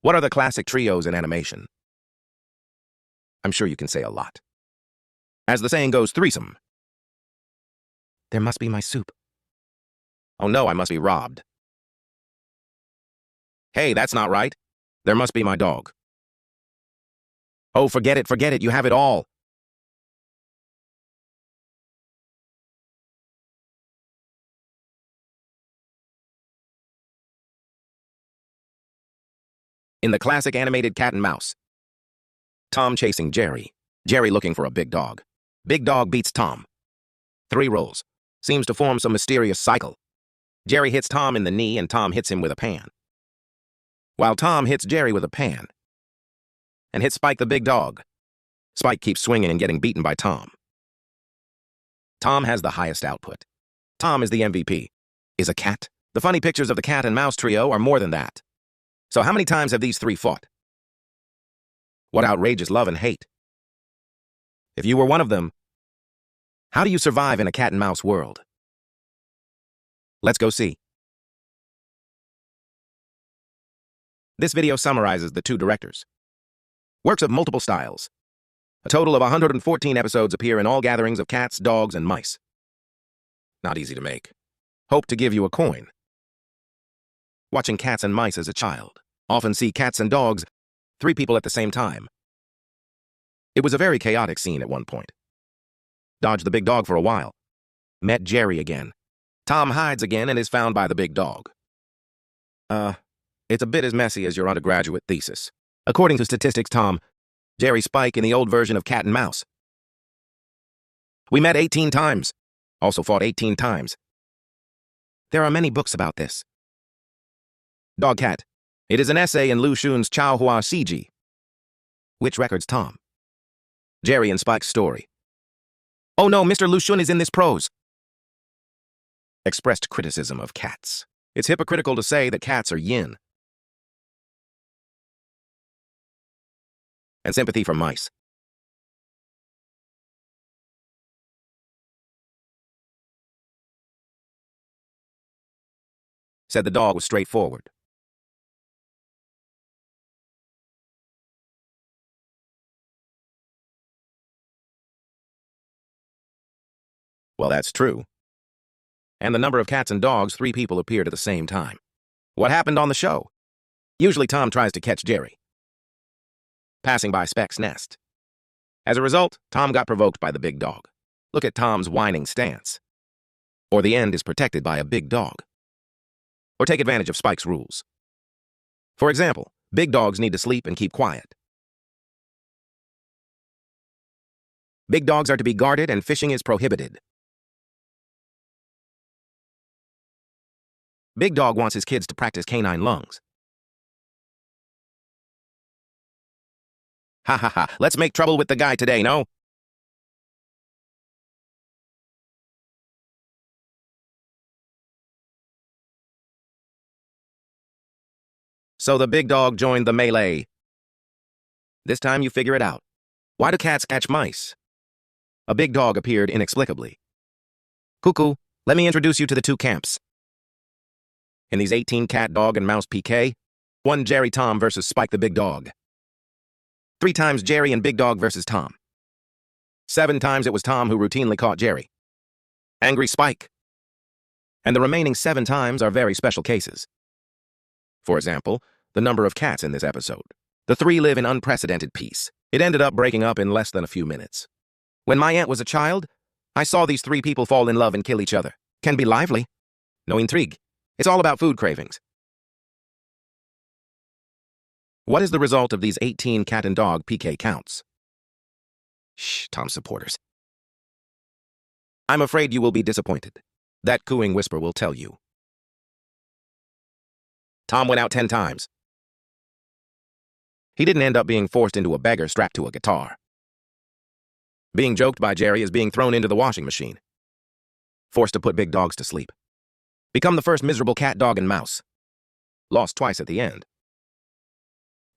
What are the classic trios in animation? I'm sure you can say a lot. As the saying goes, threesome. There must be my soup. Oh no, I must be robbed. Hey, that's not right. There must be my dog. Oh, forget it, you have it all. In the classic animated cat and mouse, Tom chasing Jerry, Jerry looking for a big dog. Big dog beats Tom. 3 rolls. Seems to form some mysterious cycle. Jerry hits Tom in the knee and Tom hits him with a pan. While Tom hits Jerry with a pan and hits Spike the big dog, Spike keeps swinging and getting beaten by Tom. Tom has the highest output. Tom is the MVP. Is a cat. The funny pictures of the cat and mouse trio are more than that. So how many times have these 3 fought? What outrageous love and hate. If you were one of them, how do you survive in a cat and mouse world? Let's go see. This video summarizes the 2 directors. Works of multiple styles. A total of 114 episodes appear in all gatherings of cats, dogs, and mice. Not easy to make. Hope to give you a coin. Watching cats and mice as a child. Often see cats and dogs, 3 people at the same time. It was a very chaotic scene at one point. Dodged the big dog for a while. Met Jerry again. Tom hides again and is found by the big dog. It's a bit as messy as your undergraduate thesis. According to statistics, Tom, Jerry, Spike in the old version of Cat and Mouse. We met 18 times. Also fought 18 times. There are many books about this. Dog Cat. It is an essay in Lu Xun's Chao Hua Ciji. Which records Tom? Jerry and Spike's story. Oh no, Mr. Lu Xun is in this prose. Expressed criticism of cats. It's hypocritical to say that cats are yin. And sympathy for mice. Said the dog was straightforward. Well, that's true. And the number of cats and dogs, 3 people appeared at the same time. What happened on the show? Usually Tom tries to catch Jerry, passing by Speck's nest. As a result, Tom got provoked by the big dog. Look at Tom's whining stance. Or the end is protected by a big dog. Or take advantage of Spike's rules. For example, big dogs need to sleep and keep quiet. Big dogs are to be guarded and fishing is prohibited. Big dog wants his kids to practice canine lungs. Ha ha ha, let's make trouble with the guy today, no? So the big dog joined the melee. This time you figure it out. Why do cats catch mice? A big dog appeared inexplicably. Cuckoo, let me introduce you to the 2 camps. In these 18 cat, dog, and mouse PK, 1 Jerry Tom versus Spike the big dog. 3 times Jerry and big dog versus Tom. 7 times it was Tom who routinely caught Jerry. Angry Spike. And the remaining 7 times are very special cases. For example, the number of cats in this episode. The 3 live in unprecedented peace. It ended up breaking up in less than a few minutes. When my aunt was a child, I saw these 3 people fall in love and kill each other. Can be lively. No intrigue. It's all about food cravings. What is the result of these 18 cat and dog PK counts? Shh, Tom supporters. I'm afraid you will be disappointed. That cooing whisper will tell you. Tom went out 10 times. He didn't end up being forced into a beggar strapped to a guitar. Being joked by Jerry is being thrown into the washing machine. Forced to put big dogs to sleep. Become the first miserable cat, dog, and mouse. Lost twice at the end.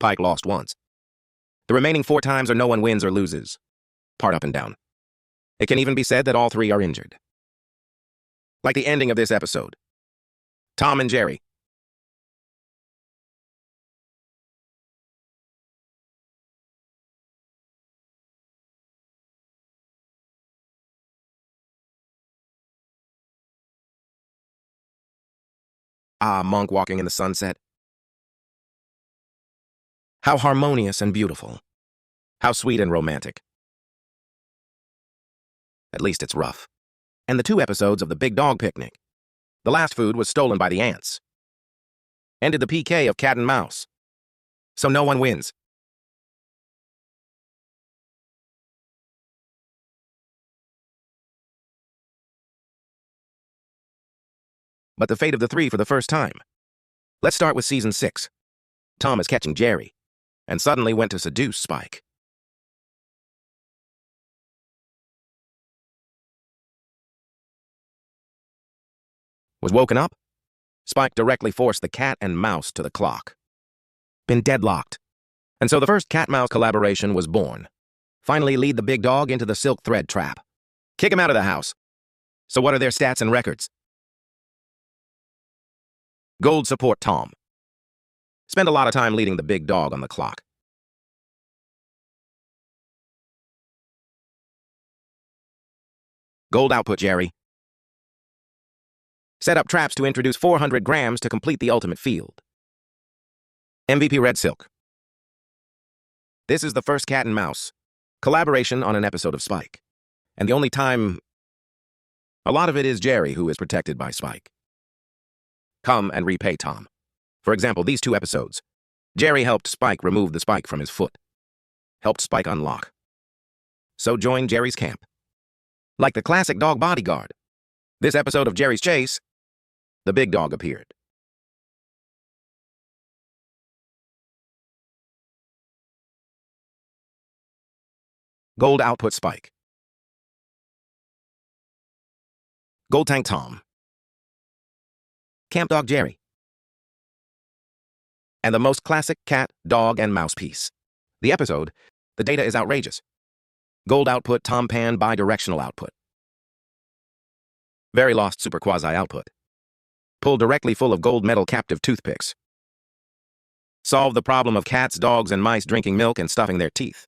Pike lost once. The remaining 4 times are no one wins or loses. Part up and down. It can even be said that all 3 are injured. Like the ending of this episode. Tom and Jerry, Ah, monk walking in the sunset. How harmonious and beautiful. How sweet and romantic. At least it's rough. And the 2 episodes of the Big Dog Picnic. The last food was stolen by the ants. Ended the PK of cat and mouse. So no one wins. But the fate of the 3 for the first time. Let's start with season 6. Tom is catching Jerry, and suddenly went to seduce Spike. Was woken up? Spike directly forced the cat and mouse to the clock. Been deadlocked. And so the first cat-mouse collaboration was born. Finally lead the big dog into the silk thread trap. Kick him out of the house. So what are their stats and records? Gold support Tom. Spend a lot of time leading the big dog on the clock. Gold output Jerry. Set up traps to introduce 400 grams to complete the ultimate field. MVP Red Silk. This is the first cat and mouse collaboration on an episode of Spike. And the only time, a lot of it is Jerry who is protected by Spike. Come and repay Tom. For example, these 2 episodes. Jerry helped Spike remove the spike from his foot. Helped Spike unlock. So join Jerry's camp. Like the classic dog bodyguard. This episode of Jerry's Chase, the big dog appeared. Gold output Spike. Gold tank Tom. Camp dog Jerry. And the most classic cat, dog, and mouse piece. The episode, the data is outrageous. Gold output Tom Pan bi-directional output. Very lost super quasi output. Pull directly full of gold metal captive toothpicks. Solve the problem of cats, dogs, and mice drinking milk and stuffing their teeth.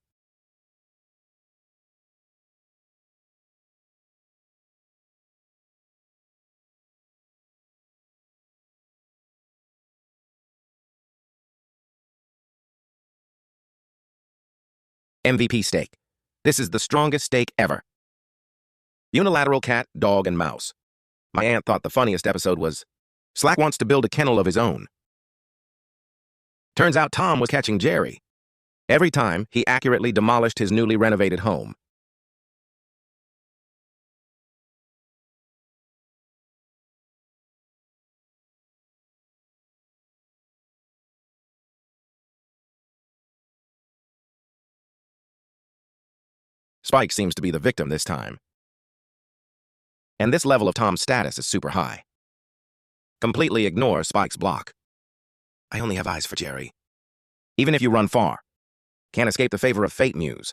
MVP steak. This is the strongest steak ever. Unilateral cat, dog, and mouse. My aunt thought the funniest episode was Slack wants to build a kennel of his own. Turns out Tom was catching Jerry. Every time, he accurately demolished his newly renovated home. Spike seems to be the victim this time. And this level of Tom's status is super high. Completely ignore Spike's block. I only have eyes for Jerry. Even if you run far, can't escape the favor of fate muse.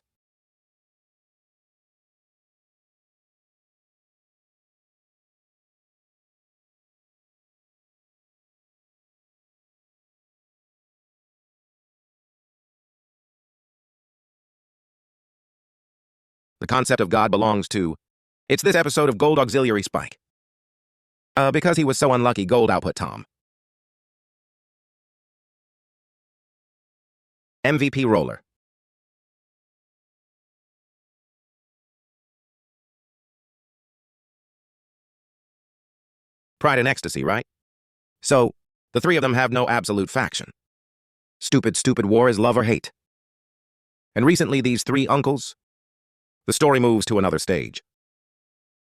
The concept of God belongs to, it's this episode of Gold Auxiliary Spike. Because he was so unlucky, gold output Tom. MVP roller. Pride and ecstasy, right? So, the 3 of them have no absolute faction. Stupid war is love or hate. And recently these 3 uncles, the story moves to another stage.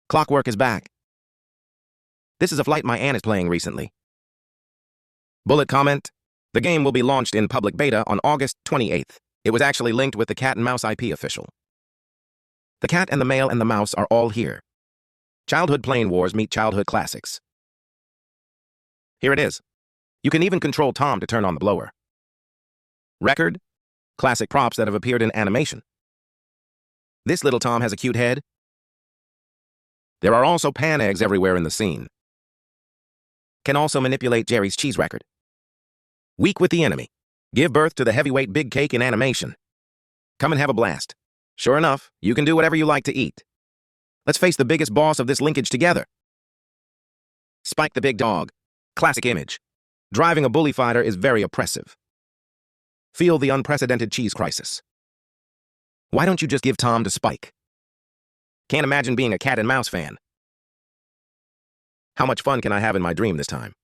Clockwork is back. This is a flight my aunt is playing recently. Bullet comment, the game will be launched in public beta on August 28th. It was actually linked with the Cat and Mouse IP official. The cat and the male and the mouse are all here. Childhood plane wars meet childhood classics. Here it is. You can even control Tom to turn on the blower. Record, classic props that have appeared in animation. This little Tom has a cute head. There are also pan eggs everywhere in the scene. Can also manipulate Jerry's cheese record. Weak with the enemy. Give birth to the heavyweight big cake in animation. Come and have a blast. Sure enough, you can do whatever you like to eat. Let's face the biggest boss of this linkage together. Spike the big dog. Classic image. Driving a bully fighter is very oppressive. Feel the unprecedented cheese crisis. Why don't you just give Tom to Spike? Can't imagine being a cat and mouse fan. How much fun can I have in my dream this time?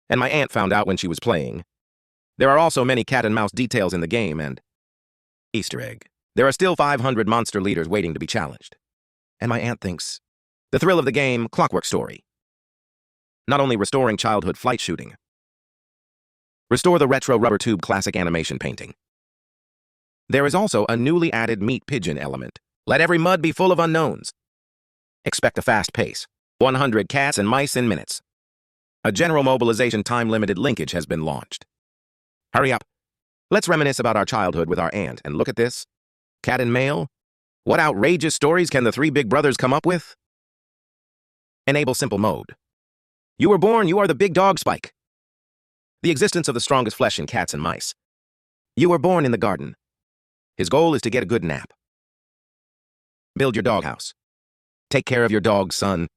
And my aunt found out when she was playing. There are also many cat and mouse details in the game and Easter egg. There are still 500 monster leaders waiting to be challenged. And my aunt thinks the thrill of the game, Clockwork Story. Not only restoring childhood flight shooting. Restore the retro rubber tube classic animation painting. There is also a newly added meat pigeon element. Let every mud be full of unknowns. Expect a fast pace. 100 cats and mice in minutes. A general mobilization time-limited linkage has been launched. Hurry up. Let's reminisce about our childhood with our aunt and look at this. Cat and mail? What outrageous stories can the three big brothers come up with? Enable simple mode. You were born, you are the big dog Spike. The existence of the strongest flesh in cats and mice. You were born in the garden. His goal is to get a good nap. Build your doghouse. Take care of your dog, son.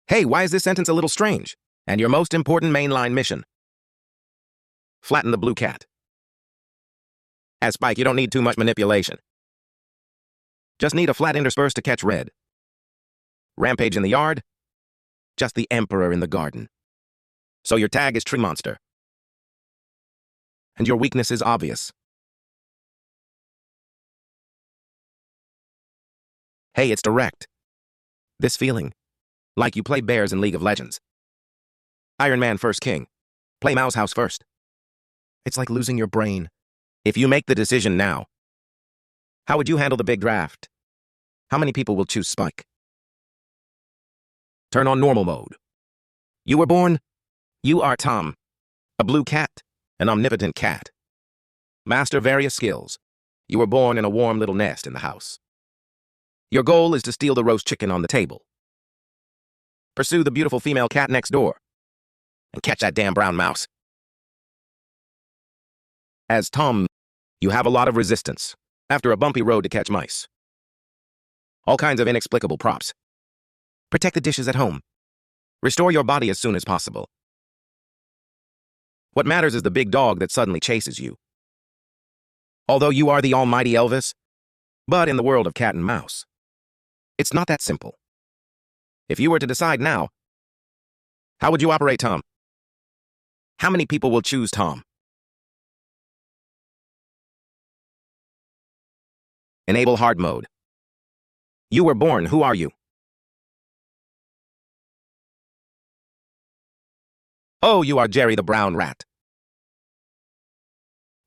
Hey, why is this sentence a little strange? And your most important mainline mission. Flatten the blue cat. As Spike, you don't need too much manipulation. Just need a flat intersperse to catch red. Rampage in the yard. Just the emperor in the garden. So your tag is Tree Monster. And your weakness is obvious. Hey, it's direct. This feeling. Like you play bears in League of Legends. Iron Man first king. Play Mouse House first. It's like losing your brain. If you make the decision now, how would you handle the big draft? How many people will choose Spike? Turn on normal mode. You were born. You are Tom. A blue cat. An omnipotent cat. Master various skills. You were born in a warm little nest in the house. Your goal is to steal the roast chicken on the table. Pursue the beautiful female cat next door. And catch that damn brown mouse. As Tom, you have a lot of resistance after a bumpy road to catch mice. All kinds of inexplicable props. Protect the dishes at home. Restore your body as soon as possible. What matters is the big dog that suddenly chases you. Although you are the almighty Elvis, but in the world of cat and mouse, it's not that simple. If you were to decide now, how would you operate Tom? How many people will choose Tom? Enable hard mode. You were born, who are you? Oh, you are Jerry the brown rat.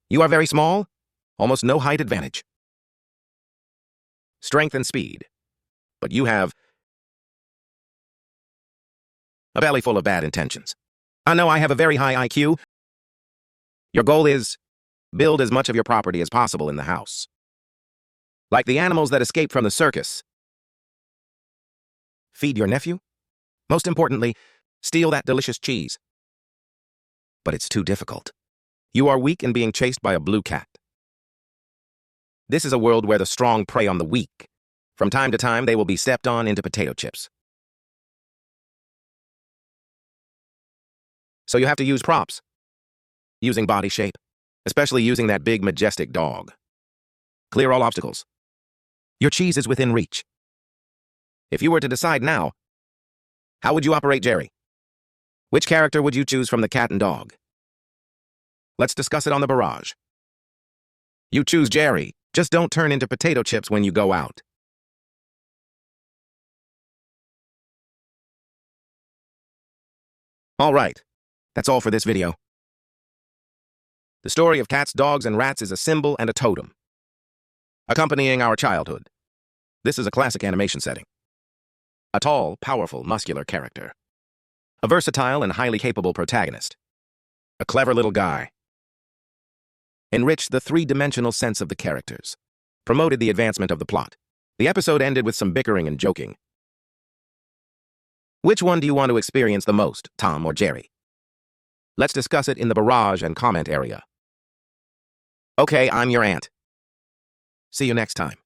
You are very small, almost no height advantage. Strength and speed. But you have a belly full of bad intentions. I know I have a very high IQ. Your goal is build as much of your property as possible in the house. Like the animals that escaped from the circus. Feed your nephew. Most importantly, steal that delicious cheese. But it's too difficult. You are weak and being chased by a blue cat. This is a world where the strong prey on the weak. From time to time, they will be stepped on into potato chips. So you have to use props. Using body shape, especially using that big, majestic dog. Clear all obstacles. Your cheese is within reach. If you were to decide now, how would you operate Jerry? Which character would you choose from the cat and dog? Let's discuss it on the barrage. You choose Jerry. Just don't turn into potato chips when you go out. All right, that's all for this video. The story of cats, dogs, and rats is a symbol and a totem, accompanying our childhood. This is a classic animation setting. A tall, powerful, muscular character. A versatile and highly capable protagonist. A clever little guy. Enriched the three-dimensional sense of the characters. Promoted the advancement of the plot. The episode ended with some bickering and joking. Which one do you want to experience the most, Tom or Jerry? Let's discuss it in the barrage and comment area. Okay, I'm your aunt. See you next time.